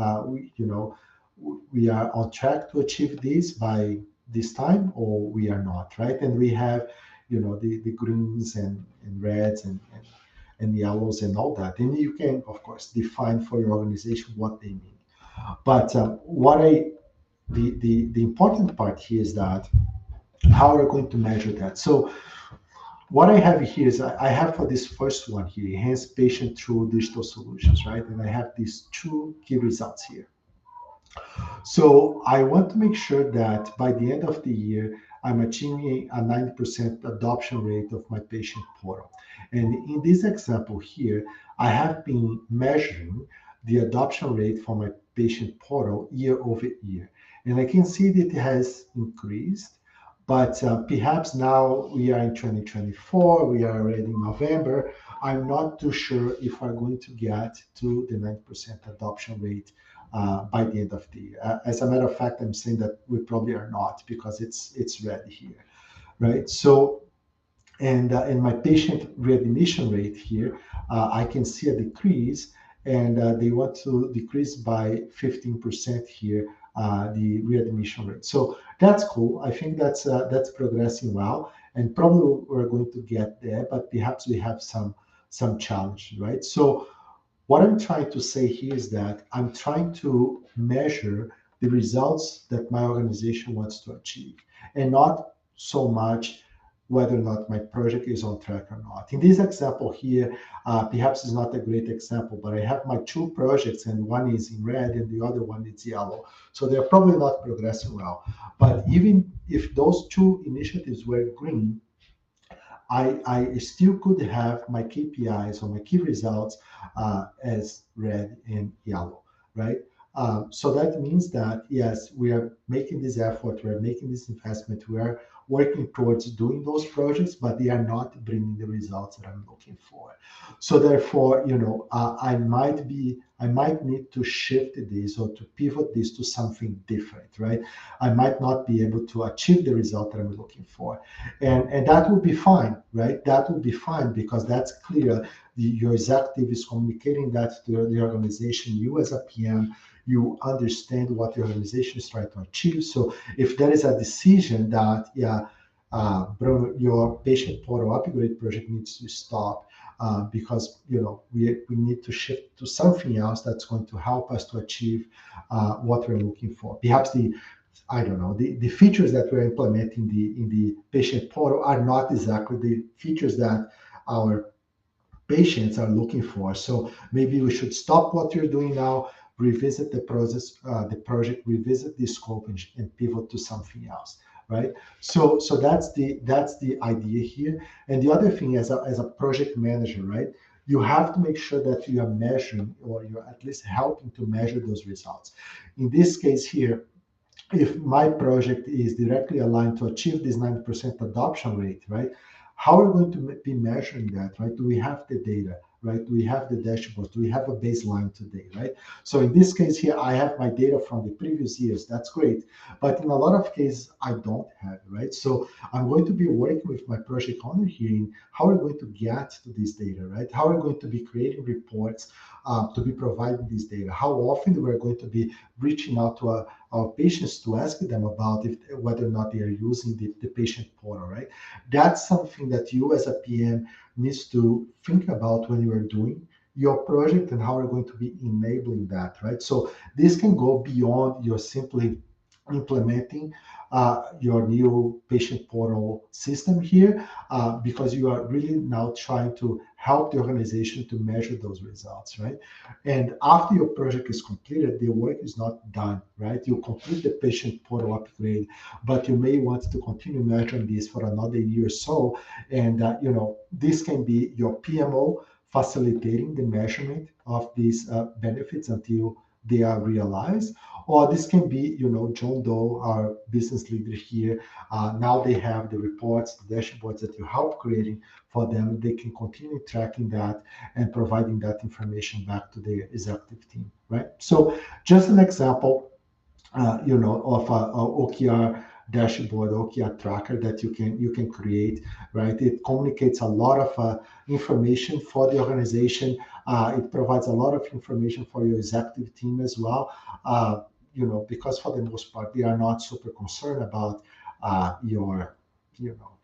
we are on track to achieve this by this time, or we are not, right? And we have, the greens and reds and yellows and all that. And you can, of course, define for your organization what they mean. But the important part here is that how are we going to measure that? So what I have here is I have for this first one here, enhance patient through digital solutions, right? And I have these two key results here. So I want to make sure that by the end of the year, I'm achieving a 90% adoption rate of my patient portal. And in this example here, I have been measuring the adoption rate for my patient portal year over year. And I can see that it has increased, but perhaps now we are in 2024, we are already in November. I'm not too sure if we're going to get to the 90% adoption rate by the end of the year. As a matter of fact, I'm saying that we probably are not because it's red here, right? So, and in my patient readmission rate here, I can see a decrease, and they want to decrease by 15% here, the readmission rate. So that's cool. I think that's progressing well, and probably we're going to get there, but perhaps we have some challenge, right? So what I'm trying to say here is that I'm trying to measure the results that my organization wants to achieve, and not so much whether or not my project is on track or not. In this example here, perhaps it's not a great example, but I have my two projects, and one is in red and the other one is yellow. So they're probably not progressing well. But even if those two initiatives were green, I still could have my KPIs or my key results as red and yellow, right? So that means that, yes, we are making this effort, we're making this investment, we are working towards doing those projects, but they are not bringing the results that I'm looking for. So therefore, I might need to shift this or to pivot this to something different, right? I might not be able to achieve the result that I'm looking for. And that will be fine, right? That will be fine because that's clear. Your executive is communicating that to the organization. You as a PM, you understand what the organization is trying to achieve. So if there is a decision that, Bruno, your patient portal upgrade project needs to stop because we need to shift to something else that's going to help us to achieve what we're looking for. Perhaps the features that we're implementing in the patient portal are not exactly the features that our patients are looking for. So maybe we should stop what you're doing now, revisit the process, the project, revisit the scope, and pivot to something else, right? So that's the idea here. And the other thing, as a project manager, right, you have to make sure that you are measuring, or you're at least helping to measure those results. In this case here, if my project is directly aligned to achieve this 90% adoption rate, right? How are we going to be measuring that, right? Do we have the data, right? Do we have the dashboard? Do we have a baseline today, right? So in this case here, I have my data from the previous years. That's great. But in a lot of cases, I don't have it, right? So I'm going to be working with my project owner here in how are we going to get to this data, right? How are we going to be creating reports to be providing this data? How often we're going to be reaching out to our patients to ask them about whether or not they are using the patient portal, right? That's something that you as a PM needs to think about when you are doing your project and how you're going to be enabling that, right? So this can go beyond your simply implementing your new patient portal system here because you are really now trying to help the organization to measure those results, right? And after your project is completed, the work is not done, right? You complete the patient portal upgrade, but you may want to continue measuring this for another year or so. And, this can be your PMO facilitating the measurement of these benefits until they are realized. Or this can be, John Doe, our business leader here. Now they have the reports, the dashboards that you help creating for them. They can continue tracking that and providing that information back to the executive team, right? So just an example, of a OKR dashboard, OKR tracker that you can create, right? It communicates a lot of information for the organization. It provides a lot of information for your executive team as well. Because for the most part they are not super concerned about your, you know,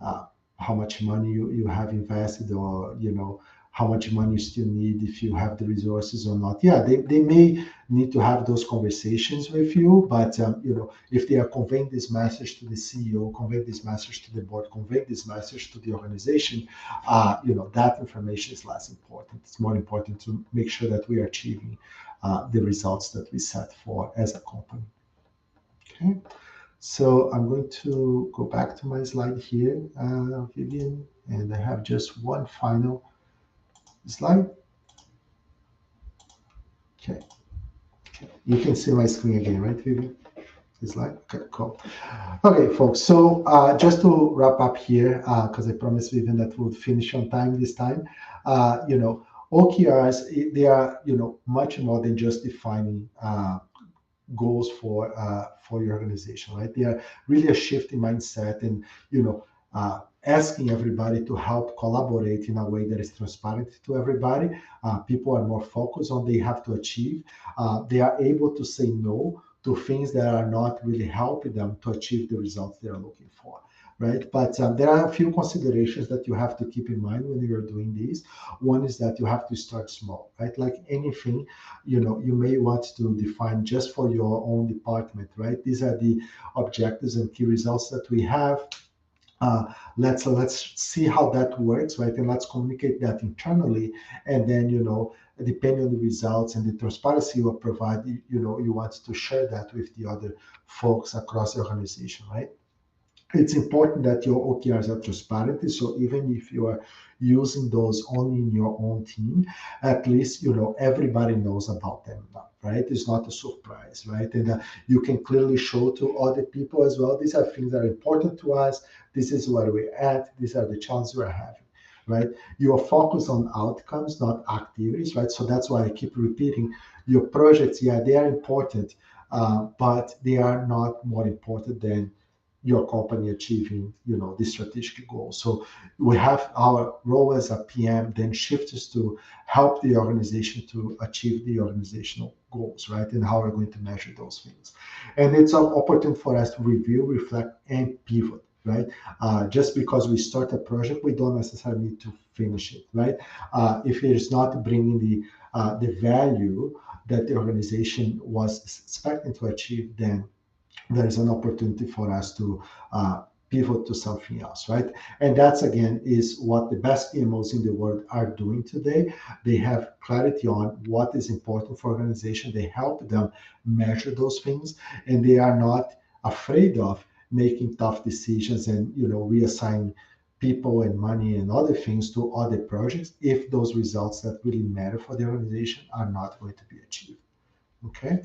uh, how much money you have invested, or how much money you still need, if you have the resources or not. Yeah, they may need to have those conversations with you, but if they are conveying this message to the CEO, conveying this message to the board, conveying this message to the organization, that information is less important. It's more important to make sure that we are achieving the results that we set for as a company. Okay, so I'm going to go back to my slide here, Vivian, and I have just one final slide. Okay, you can see my screen again, right, Vivian? The slide. Okay, cool. Okay, folks. So just to wrap up here, because I promised Vivian that we'll finish on time this time. OKRs, they are much more than just defining goals for your organization, right? They are really a shift in mindset, and asking everybody to help collaborate in a way that is transparent to everybody. People are more focused on they have to achieve. They are able to say no to things that are not really helping them to achieve the results they are looking for, right? But there are a few considerations that you have to keep in mind when you're doing these. One is that you have to start small, right? Like anything, you may want to define just for your own department, right? These are the objectives and key results that we have. Let's see how that works, right? And let's communicate that internally. And then, depending on the results and the transparency you provide, you want to share that with the other folks across the organization, right? It's important that your OKRs are transparent. So even if you are using those only in your own team, at least everybody knows about them now, right? It's not a surprise, right? And you can clearly show to other people as well. These are things that are important to us. This is where we're at. These are the challenges we're having, right? You are focused on outcomes, not activities, right? So that's why I keep repeating your projects. Yeah, they are important, but they are not more important than your company achieving, the strategic goals. So we have our role as a PM then shifts to help the organization to achieve the organizational goals, right? And how we're going to measure those things. And it's an opportunity for us to review, reflect, and pivot, right? Just because we start a project, we don't necessarily need to finish it, right? If it is not bringing the value that the organization was expecting to achieve, then there is an opportunity for us to pivot to something else, right? And that's again is what the best PMOs in the world are doing today. They have clarity on what is important for organization. They help them measure those things, and they are not afraid of making tough decisions and reassign people and money and other things to other projects if those results that really matter for the organization are not going to be achieved. Okay.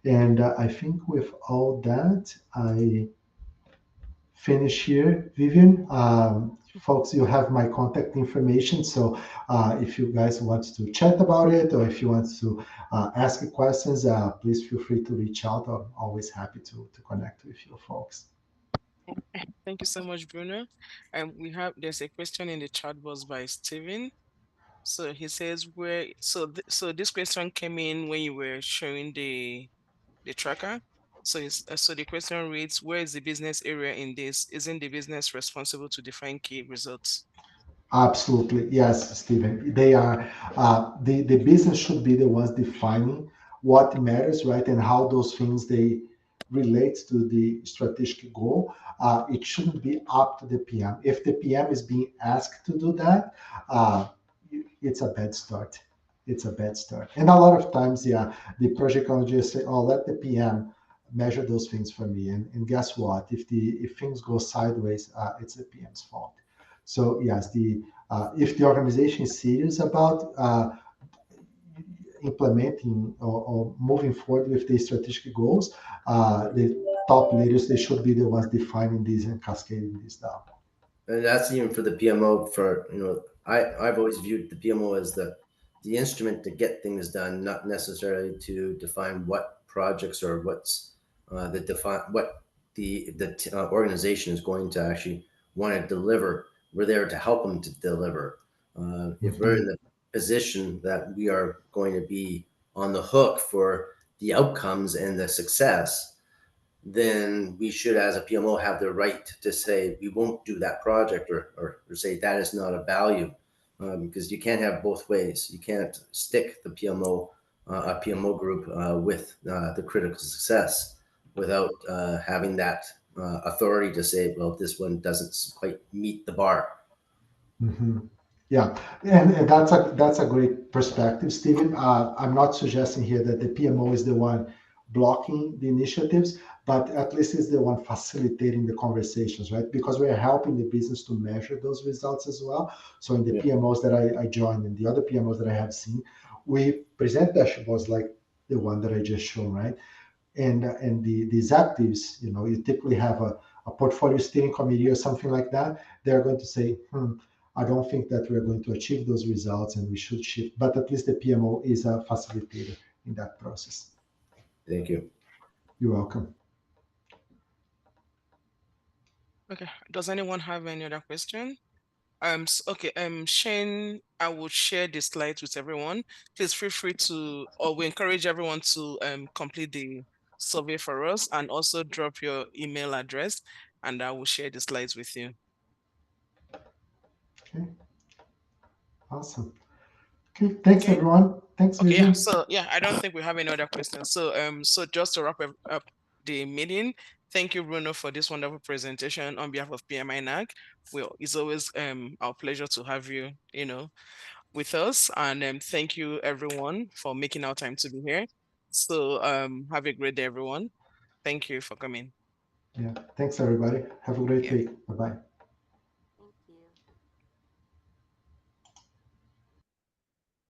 And I think with all that, I finish here. Vivian, folks, you have my contact information. So if you guys want to chat about it, or if you want to ask questions, please feel free to reach out. I'm always happy to connect with you folks. Thank you so much, Bruno. There's a question in the chat box by Steven. So he says so this question came in when you were showing the tracker. So the question reads, where is the business area in this? Isn't the business responsible to define key results? Absolutely. Yes, Stephen. They are, the business should be the ones defining what matters, right? And how those things they relate to the strategic goal. It shouldn't be up to the PM. If the PM is being asked to do that, uh, it's a bad start. It's a bad start. And a lot of times, yeah, the project managers say, oh, let the PM measure those things for me. And guess what? If things go sideways, it's the PM's fault. So yes, the if the organization is serious about implementing or moving forward with the strategic goals, the top leaders, they should be the ones defining these and cascading this down. And that's even for the PMO. For I've always viewed the PMO as the instrument to get things done, not necessarily to define what projects or what's the define what the organization is going to actually want to deliver. We're there to help them to deliver. If we're in the position that we are going to be on the hook for the outcomes and the success, then we should, as a PMO, have the right to say we won't do that project, or say that is not a value, because you can't have both ways. You can't stick the PMO, a PMO group with the critical success without having that authority to say, well, this one doesn't quite meet the bar. Mm-hmm. Yeah, and that's a great perspective, Stephen. I'm not suggesting here that the PMO is the one blocking the initiatives, but at least is the one facilitating the conversations, right? Because we are helping the business to measure those results as well. So in the PMOs that I joined and the other PMOs that I have seen, we present dashboards like the one that I just shown, right? And the executives, you typically have a portfolio steering committee or something like that. They're going to say, I don't think that we're going to achieve those results and we should shift. But at least the PMO is a facilitator in that process. Thank you. You're welcome. Okay. Does anyone have any other question? Okay, Shane, I will share the slides with everyone. Please feel free to, or we encourage everyone to complete the survey for us and also drop your email address and I will share the slides with you. Okay. Awesome. Okay, thanks Okay. everyone. Thanks, Okay, Vivian. so I don't think we have any other questions. So just to wrap up the meeting, thank you, Bruno, for this wonderful presentation on behalf of PMI NAG. Well, it's always our pleasure to have you, with us. And thank you everyone for making our time to be here. So have a great day, everyone. Thank you for coming. Yeah, thanks everybody. Have a great Yeah. week. Bye-bye.